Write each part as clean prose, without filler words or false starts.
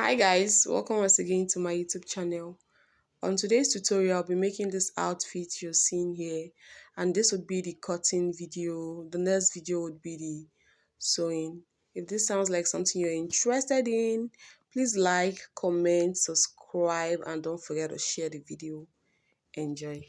Hi guys, welcome once again to my YouTube channel. On today's tutorial, I'll be making this outfit you're seeing here, and this would be the cutting video. The next video would be the sewing. If this sounds like something you're interested in, please like, comment, subscribe, and don't forget to share the video. Enjoy.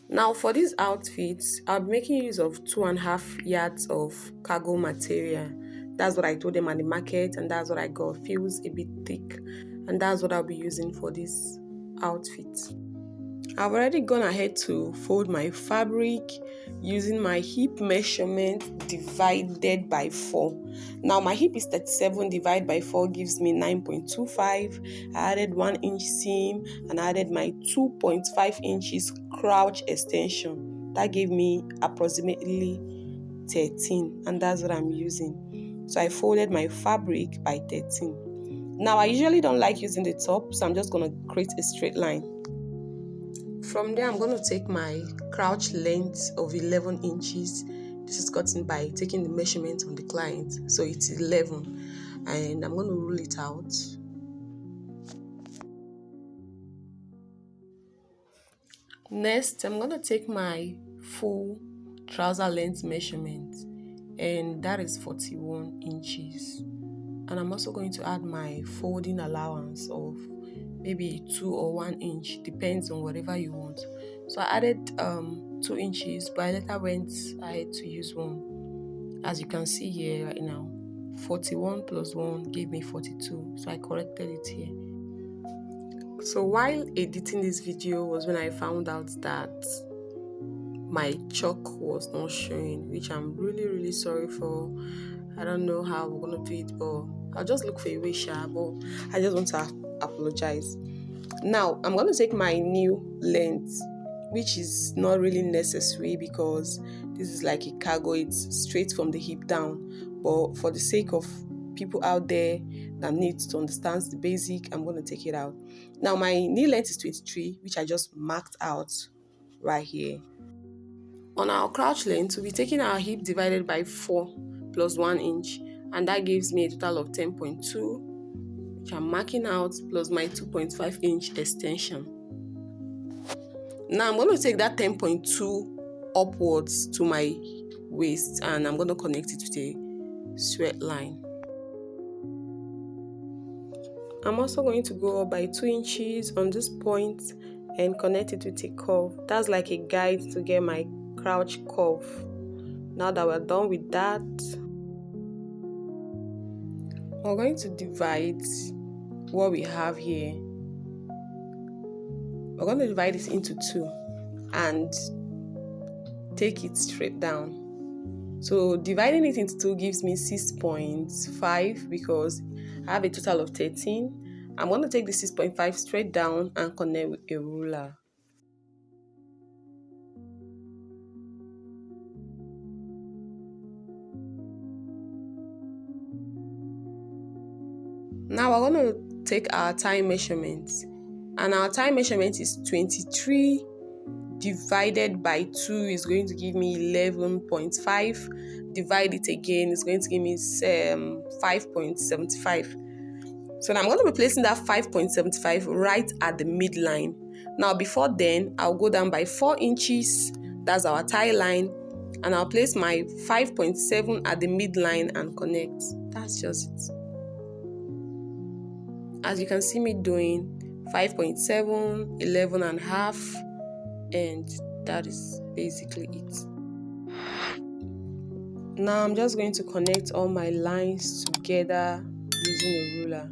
Now for these outfits, I'll be making use of 2.5 yards of cargo material. That's what I told them at the market, and that's what I got. Feels a bit thick, and that's what I'll be using for this outfit. I've already gone ahead to fold my fabric using my hip measurement divided by 4. Now my hip is 37, divided by 4 gives me 9.25. I added 1 inch seam and added my 2.5 inches crouch extension. That gave me approximately 13, and that's what I'm using. So I folded my fabric by 13. Now I usually don't like using the top, so I'm just going to create a straight line. From there, I'm going to take my crouch length of 11 inches. This is gotten by taking the measurement on the client. So it's 11. And I'm going to rule it out. Next, I'm going to take my full trouser length measurement. And that is 41 inches. And I'm also going to add my folding allowance of maybe 2 or 1 inch, depends on whatever you want. So I added 2 inches, but I later went ahead to use 1. As you can see here right now, 41 plus 1 gave me 42, so I corrected it here. So while editing this video was when I found out that my chalk was not showing, which I'm really sorry for. I don't know how we're gonna do it, but I'll just look for a way, but I just want to apologize. Now I'm going to take my new length, which is not really necessary because this is like a cargo, it's straight from the hip down, but for the sake of people out there that need to understand the basic, I'm going to take it out. Now my knee length is 23, which I just marked out right here. On our crouch length, we'll be taking our hip divided by 4 plus 1 inch, and that gives me a total of 10.2, which I'm marking out, plus my 2.5 inch extension. Now I'm going to take that 10.2 upwards to my waist, and I'm going to connect it with a straight line. I'm also going to go up by 2 inches on this point and connect it with a curve. That's like a guide to get my crouch curve. Now that we're done with that, we're going to divide what we have here. We're going to divide it into 2 and take it straight down. So dividing it into 2 gives me 6.5 because I have a total of 13. I'm going to take the 6.5 straight down and connect with a ruler. Now we're going to take our tie measurement, and our tie measurement is 23 divided by 2 is going to give me 11.5. Divide it again, it's going to give me 5.75. So now I'm going to be placing that 5.75 right at the midline. Now before then, I'll go down by 4 inches, that's our tie line, and I'll place my 5.7 at the midline and connect. That's just it. As you can see me doing 5.7, 11 and a half, and that is basically it. Now I'm just going to connect all my lines together using a ruler.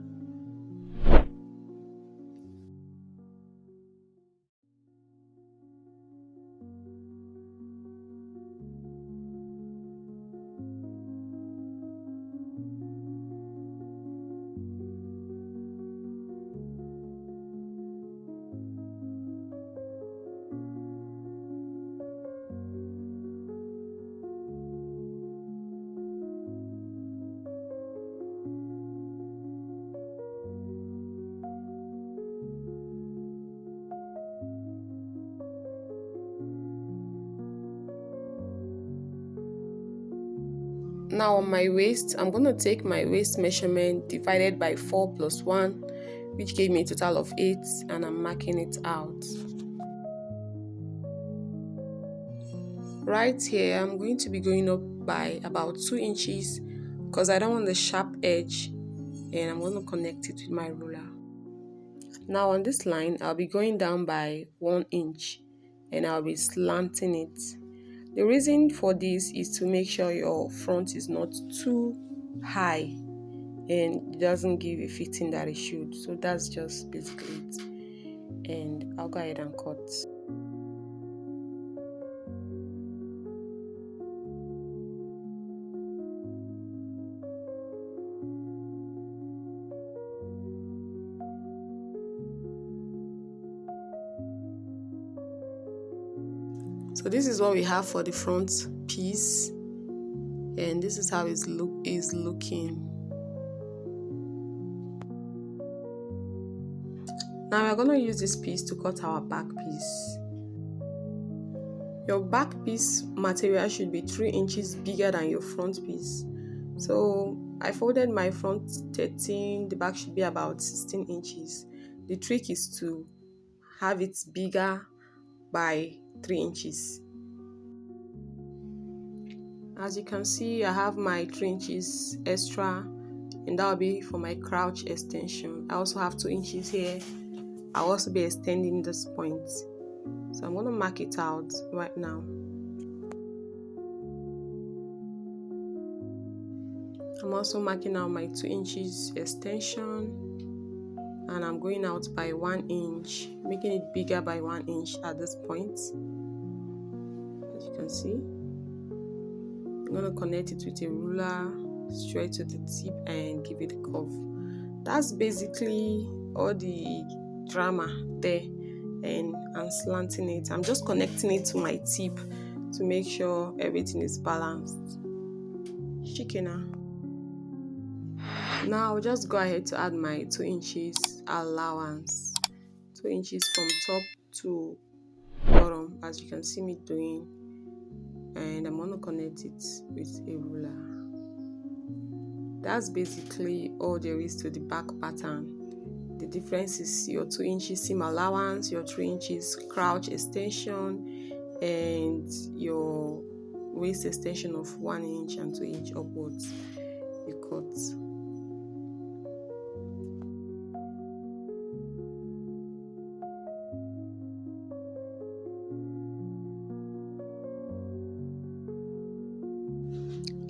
Now on my waist, I'm going to take my waist measurement divided by 4 plus 1, which gave me a total of 8, and I'm marking it out. Right here, I'm going to be going up by about 2 inches because I don't want the sharp edge, and I'm going to connect it with my ruler. Now on this line, I'll be going down by 1 inch and I'll be slanting it. The reason for this is to make sure your front is not too high and it doesn't give a fitting that it should. So that's just basically it. And I'll go ahead and cut. So this is what we have for the front piece, and this is how it's looking. Now we're going to use this piece to cut our back piece. Your back piece material should be 3 inches bigger than your front piece. So I folded my front 13, the back should be about 16 inches. The trick is to have it bigger by 3 inches. As you can see, I have my 3 inches extra, and that will be for my crouch extension. I also have 2 inches here. I'll also be extending this point. So I'm going to mark it out right now. I'm also marking out my 2 inches extension, and I'm going out by 1 inch, making it bigger by 1 inch at this point. As you can see, I'm going to connect it with a ruler straight to the tip and give it a curve. That's basically all the drama there, and I'm slanting it. I'm just connecting it to my tip to make sure everything is balanced. Shikena. Now I'll just go ahead to add my 2 inches allowance, 2 inches from top to bottom, as you can see me doing, and I'm going to connect it with a ruler. That's basically all there is to the back pattern. The difference is your 2 inches seam allowance, your 3 inches crouch extension, and your waist extension of 1 inch and 2 inch upwards. You cut.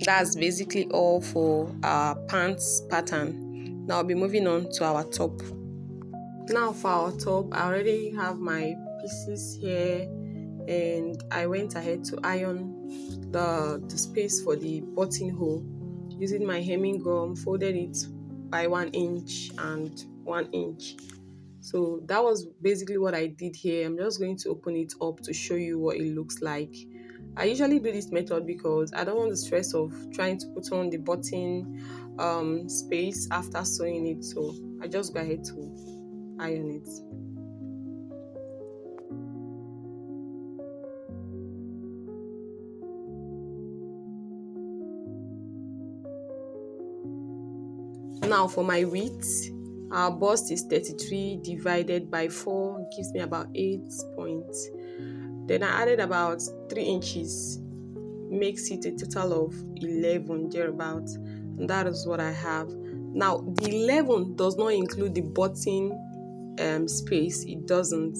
That's basically all for our pants pattern. Now I'll be moving on to our top. Now for our top, I already have my pieces here, and I went ahead to iron the space for the buttonhole using my hemming gum, folded it by 1 inch and 1 inch. So that was basically what I did here. I'm just going to open it up to show you what it looks like. I usually do this method because I don't want the stress of trying to put on the button space after sewing it. So I just go ahead to iron it. Now for my width, our bust is 33 divided by 4 gives me about 8 points. Then I added about 3 inches, makes it a total of 11 thereabout, and that is what I have. Now the 11 does not include the button space. It doesn't.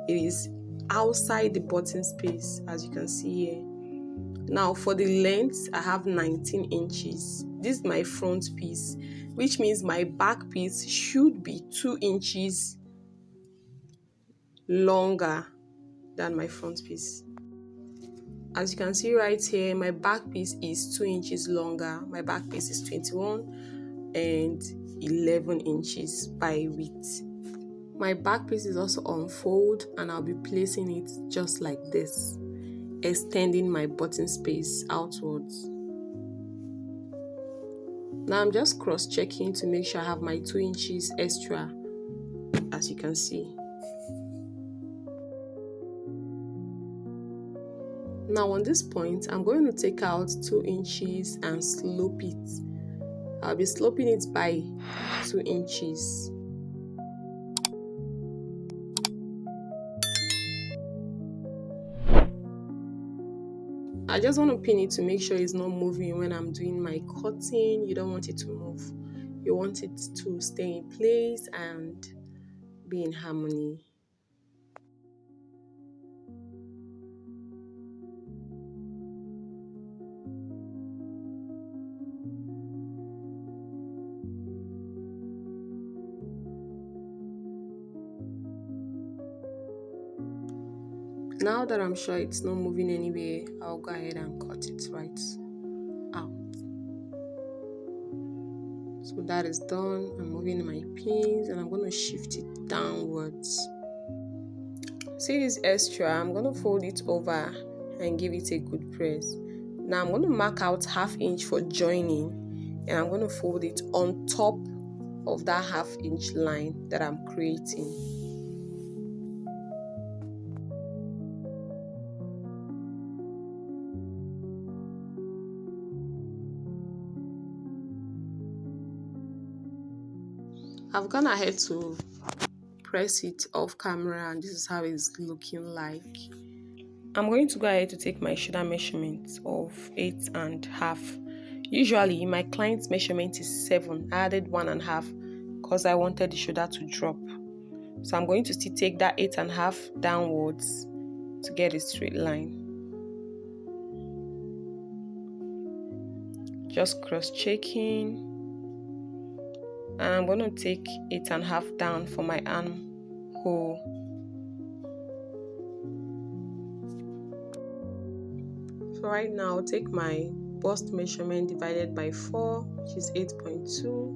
It is outside the button space, as you can see here. Now for the length, I have 19 inches. This is my front piece, which means my back piece should be 2 inches longer than my front piece. As you can see right here, my back piece is 2 inches longer. My back piece is 21 and 11 inches by width. My back piece is also on fold, and I'll be placing it just like this, extending my button space outwards. Now I'm just cross-checking to make sure I have my 2 inches extra, as you can see. Now on this point, I'm going to take out 2 inches and slope it. I'll be sloping it by 2 inches. I just want to pin it to make sure it's not moving when I'm doing my cutting. You don't want it to move. You want it to stay in place and be in harmony. Now that I'm sure it's not moving anywhere, I'll go ahead and cut it right out. So that is done. I'm moving my pins and I'm going to shift it downwards. See this extra, I'm going to fold it over and give it a good press. Now I'm going to mark out 1/2 inch for joining, and I'm going to fold it on top of that 1/2 inch line that I'm creating. I've gone ahead to press it off camera, and this is how it's looking like. I'm going to go ahead to take my shoulder measurement of 8 1/2. Usually my client's measurement is 7. I added 1 1/2 because I wanted the shoulder to drop. So I'm going to still take that 8 1/2 downwards to get a straight line. Just cross checking. And I'm going to take 8 1/2 down for my armhole. So right now, I'll take my bust measurement divided by 4, which is 8.2.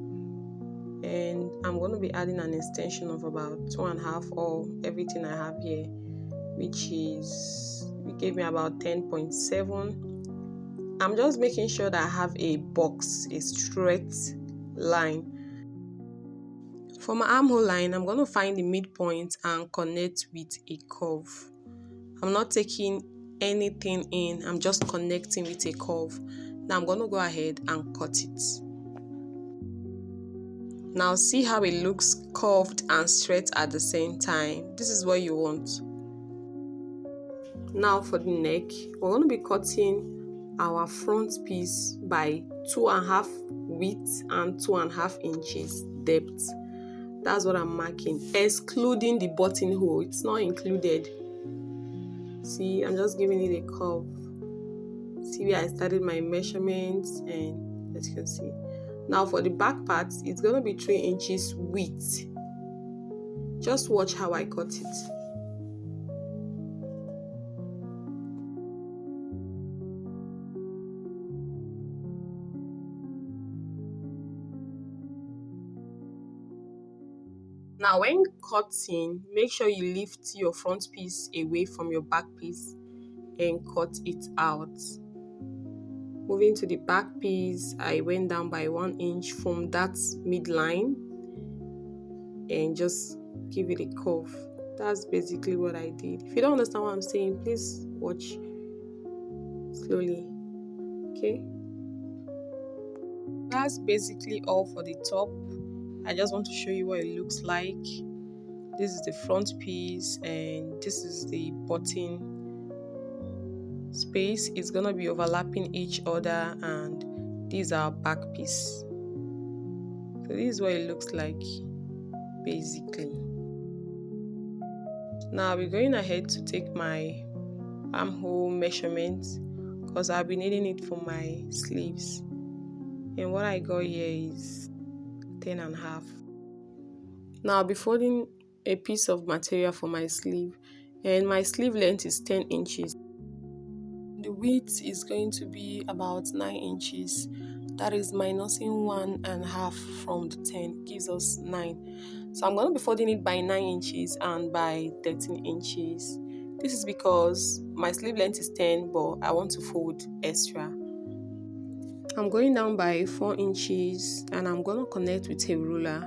And I'm going to be adding an extension of about 2 1/2, or everything I have here, which gave me about 10.7. I'm just making sure that I have a box, a straight line. For my armhole line, I'm going to find the midpoint and connect with a curve. I'm not taking anything in, I'm just connecting with a curve. Now I'm going to go ahead and cut it. Now see how it looks curved and straight at the same time. This is what you want. Now for the neck, we're going to be cutting our front piece by 2 1/2 width and 2 1/2 inches depth. That's what I'm marking, excluding the buttonhole. It's not included. See, I'm just giving it a curve. See where I started my measurements, and as you can see. Now for the back part, it's going to be 3 inches width. Just watch how I cut it. Now when cutting, make sure you lift your front piece away from your back piece and cut it out. Moving to the back piece, I went down by 1 inch from that midline and just give it a curve. That's basically what I did. If you don't understand what I'm saying, please watch slowly. Okay? That's basically all for the top. I just want to show you what it looks like. This is the front piece and this is the button space. It's gonna be overlapping each other, and these are back piece. So this is what it looks like basically. Now we're going ahead to take my armhole measurement because I'll be needing it for my sleeves, and what I got here is 10 1/2. Now I'll be folding a piece of material for my sleeve, and my sleeve length is 10 inches. The width is going to be about 9 inches. That is minusing 1 1/2 from the 10 gives us 9. So I'm going to be folding it by 9 inches and by 13 inches. This is because my sleeve length is 10, but I want to fold extra. I'm going down by 4 inches and I'm going to connect with a ruler.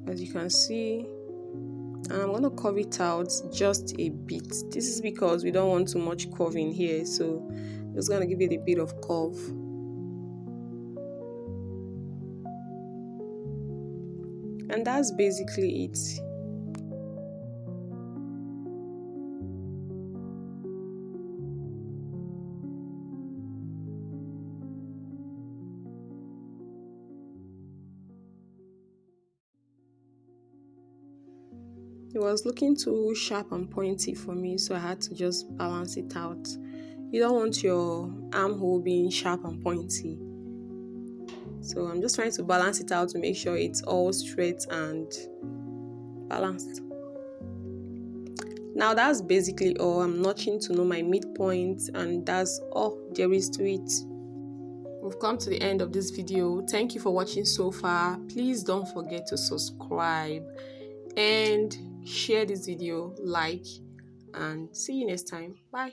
As you can see, and I'm going to curve it out just a bit. This is because we don't want too much curving here, so I'm just going to give it a bit of curve. And that's basically it. It was looking too sharp and pointy for me, so I had to just balance it out. You don't want your armhole being sharp and pointy. So I'm just trying to balance it out to make sure it's all straight and balanced. Now that's basically all. I'm notching to know my midpoint, and that's all there is to it. We've come to the end of this video. Thank you for watching so far. Please don't forget to subscribe and share this video, like, and see you next time. Bye.